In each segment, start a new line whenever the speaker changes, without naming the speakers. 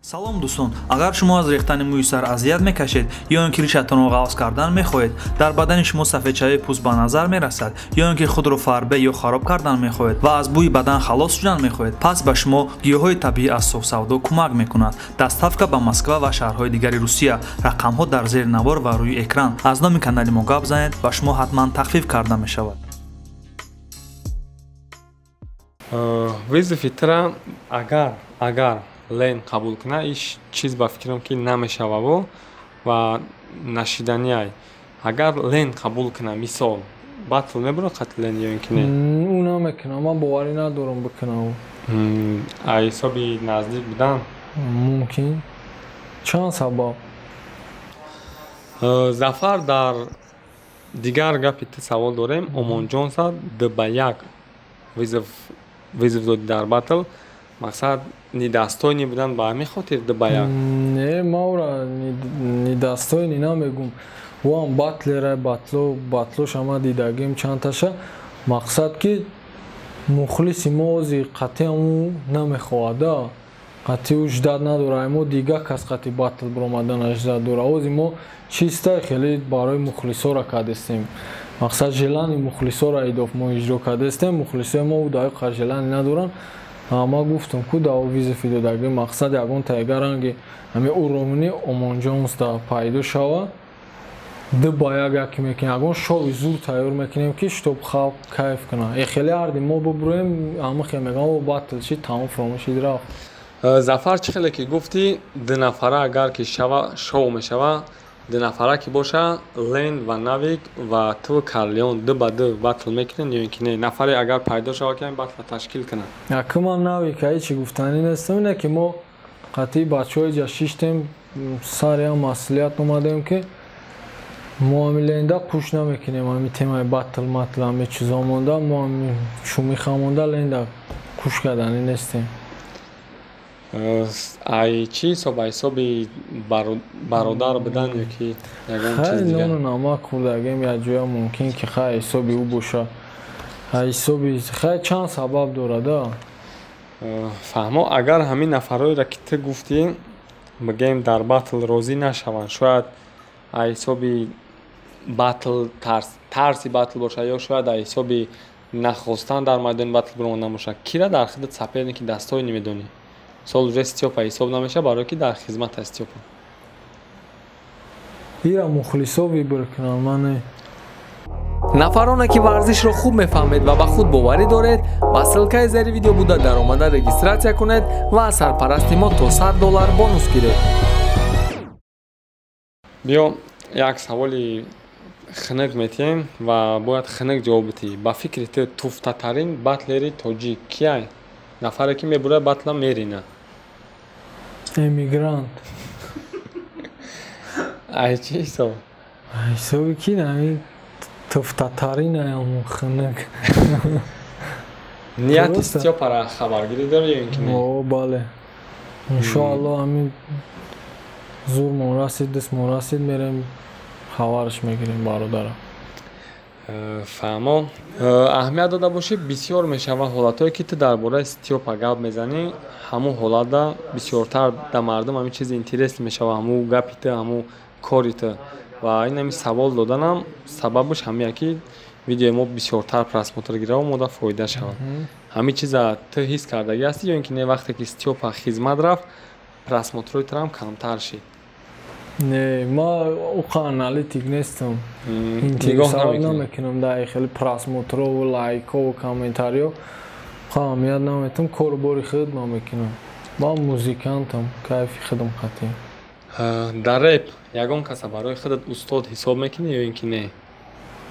салом дӯстон, агар шумо аз рехтани мӯи сар азият мекашед ё ин ки ришатонро ғафз кардан мехоҳед, дар бадани шумо сафедшавии пӯст ба назар мерасад, ё ин ки худро фарбе ё хароб кардан мехоҳед ва аз бӯи бадан халос шудан мехоҳед, пас ба шумо гиёҳҳои табиӣ аз совсавдо кӯмак мекунад. Доставка ба Москва ва шаҳрҳои дигари Русия. Рақамҳо дар зери навор ва рӯи экран. Аз номи канали мо гап занед ва шумо ҳатман тахфиф карда мешавад.
визифи тра агар лен қабул кунад иш чиз ба фикрам ки намешававу ва нашиданияй агар лен қабул кунад мисол батл мебурад қат лен ё ин ки не
ӯ намекунам ман боварӣ надорам бикунам
аз ҳисоби наздик будан
мумкин чанд сабаб
зафар дар дигар гапи ту савол дорем омонҷон сад дба як визиф доди дар батл мақсад нидастойни будан ба ҳамин хотир дба як
не мавра нидастойни намегум вам батлера батлошама дидагим чандташа мақсад ки мухлиси мо ози қатъиаму намехоҳада қатъиу ждат надора мо дига кас қатъи батл биромаданаш ждат дора ози мо чиста хеле барои мухлисора кардестем мақсад желани мухлисора идоф мо иҷро кардестем мухлисои мо даиқа желани надоранд ама гуфтам ку да визифи додаги мақсад ягон тайгаранги ҳами уромини омонҷонсда пайдо шава дба як яки мекунем ягон шови зур тайёр мекунем ки штоб халқ кайф куна хеле арди мо бубурем ама хе мегам батл чи тамом фромӯшид рафт
зафар чӣ хеле ки гуфти ду нафара агар ки шоу мешава ду нафара ки боша лен ва навик ва ту карлион ду ба ду батл мекунен ё ин ки не нафаре агар пайдо шава ки батла ташкил кунад
якуман навик ҳеҷи гуфтанӣ нестам ине ки мо қатъи бачаҳои ҷашиштем сари ҳам масъулият омадем ки мо ҳами ленда қуш намекунем ҳами темаи батл матл ҳами чизо монда мо ҳами шумиха монда ленда куш карданӣ нестем
ай чи ҳисоба ҳисоби бародар будан ё ки ягон чиз дигар
нону намак хӯрдагем якҷоя мумкин ки хай ҳисоби ӯ боша ҳисоби хай чанд сабаб дорада
фаҳмо агар ҳамин нафарҳоеро ки ту гуфтӣ бигем дар батл розӣ нашаванд шояд аз ҳисоби батл тарси батл бошад ё шояд аз ҳисоби нахостан дар майдони батл биромадан бошад кира дар хидмати соперники дастойни медонӣ сол уже стёпа ҳисоб намеша барое ки дар хизмат аст стёпа
ира мухлисо вибр кунанд мане
нафароне ки варзишро хуб мефаҳмед ва ба худ боварӣ доред ба ссилкаи зери видео буда даромада регистратсия кунед ва аз сарпарасти мо то $100 бонус гиред
биё як саволи хунук метиҳем ва бояд хунук ҷавоб бидӣ ба фикри ту туфтатарин батлери тоҷик кияй нафаре ки мебурад батла мерина
эмигрант
ай чи ҳисоб
ҳисоби ки нами туфтатаринаям хунук
нияти стёпара хабаргирӣ дорӣ ё ин ки не
о бале иншоалло ҳамин зурмон расид дастмон расид мерем хабараш мегирем бародарам
фаҳмо аҳамият дода бошӣ бисёр мешавад ҳолатҳое ки ту дар бораи стёпа гап мезанӣ ҳамун ҳолатда бисёртар да мардум ҳамин чизи интереси мешавад ҳамун гапи ту ҳамун кори ту ва ин ҳами савол доданам сабабаш ҳамия ки видеои мо бисёртар просмотр гирава мода фоида шавад ҳамин чиза ту ҳис кардагӣ ҳастӣ ё ин ки не вақте ки стёпа хизмат рафт просмотрои турам камтар шид
не ма уқа аналитик нестам
нигоҳ
намекунам даи хеле просмотрову лайкову комментариё уқа аҳамият наметам кору бори худ ма мекунам ман музикантам кайфи худам қатъи
дар реп ягон каса барои худат устод ҳисоб мекунӣ ё ин ки не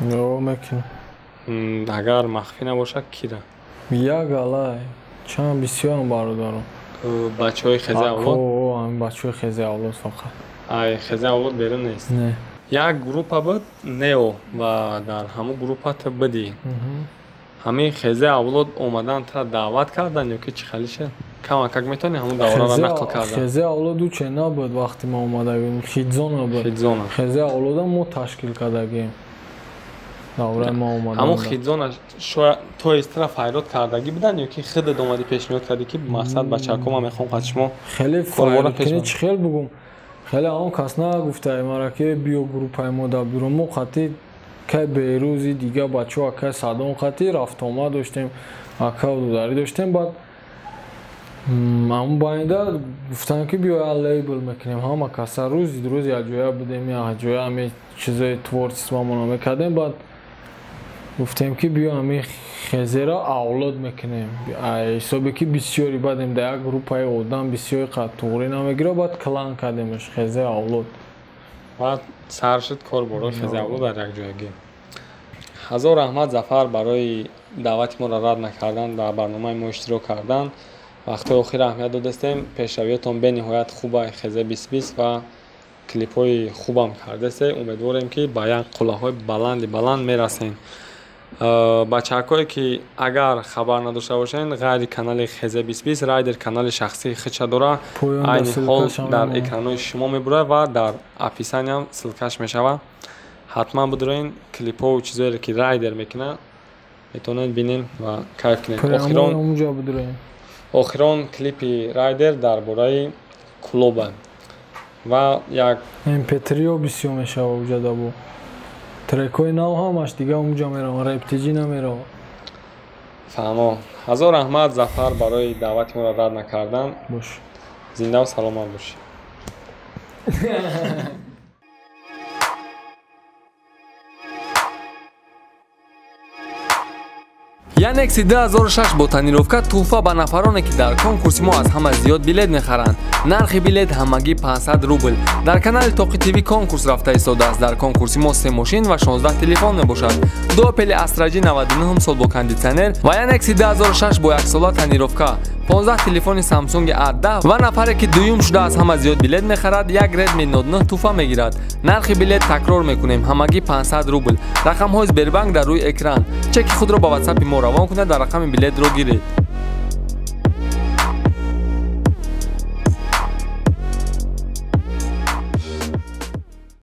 ё мекунам
агар махфӣ набошад кира
як алай чанд бисёрам бародарам
бачаҳои хези авлод
ҳамин бачаҳои хези авлод фақат
ай хези авлод берун нест
не
як группа буд нео ва дар ҳамун группа ту будӣ ҳамин хези авлод омадан тра даъват кардан ё ки чӣ халиша камакак метавонӣ ҳамун давраро нақл кардан
хези авлоду че набуд вақти мо омадагим хидзона буд хези авлода мо ташкил кардагем давраи мо омада
ҳамон хидзонаш шояд то истра файрод кардагӣ буданд ё ки худат омадӣ пешниҳод кардӣ ки мақсад ба чаком ма мехоҳам қад шумо
хеле файрод кини чӣ хел бугум хеле ҳамон кас нагуфтаи мара ки биё группаи мо да бюро мо қати кай берӯзи дига бачаҳо акай садом қати рафтомад доштем акау дударӣ доштем баъд ҳамон байнда гуфтам ки биёя лейбл мекунем ҳама каса рӯзи якҷоя будем якҷоя ҳаме чизои творчествомонро мекардем баъд гуфтем ки биё ҳами хезера авлод мекунем ҳисобе ки бисёри бадем да як группаи одам бисёри қаттуғри намегира баъд клан кардемш хезе авлод
баъд сар шуд кор борои хезе авлод дар якҷоягӣ ҳазор раҳмат Зафар барои даъвати моро рад накардан дар барномаи мо иштирок кардан вақтҳои охир аҳамият додастем пешравиётон бениҳоят хуба хезе 2020 ва клипҳои хубам кардасе умедворем ки ба як қуллаҳои баланд мерасем бачакое ки агар хабар надошта бошанд ғайри канали хезе 2020 райдер канали шахсии худша дора айни ҳол дар экранҳои шумо мебурад ва дар описаниям силкаш мешавад ҳатман бидурен клипҳо чизоеро ки райдер мекунад метавонед бинем ва кайф кунед охирон клипи райдер дар бораи клуба ва як
mp3 бисёр мешава уҷа дабо трекои нав ҳамаш дига унҷа меравад рептиҷи намеравад
фаҳмо ҳазор раҳмат Зафар барои даъвати моро рад накардан
бош
зиндаву саломат бошӣ
Yanexi 2006 бо тонировка туҳфа ба нафароне ки дар конкурси мо аз ҳама зиёд билет мехаранд. Нархи билет ҳамагӣ 500 рубл. Дар канали Тоқи ТВ конкурс рафта истодааст. Дар конкурси мо 3 мошин ва 16 телефон мебошад. 2 Opel Astra G 99 сол бо кондитсионер ва Yanexi 2006 бо 1 сола тонировка. 15 телефони Samsung A10 ва нафаре ки дуюм шуда аз ҳама зиёд билет мехарад, як Redmi Note 9 туҳфа мегирад. Нархи билет такрор мекунем, ҳамагӣ 500 рубл. Рақамҳои Сбербанк дар рӯи экран. Чеки худро ба WhatsApp мо равон кунед ва рақами билетро гиред.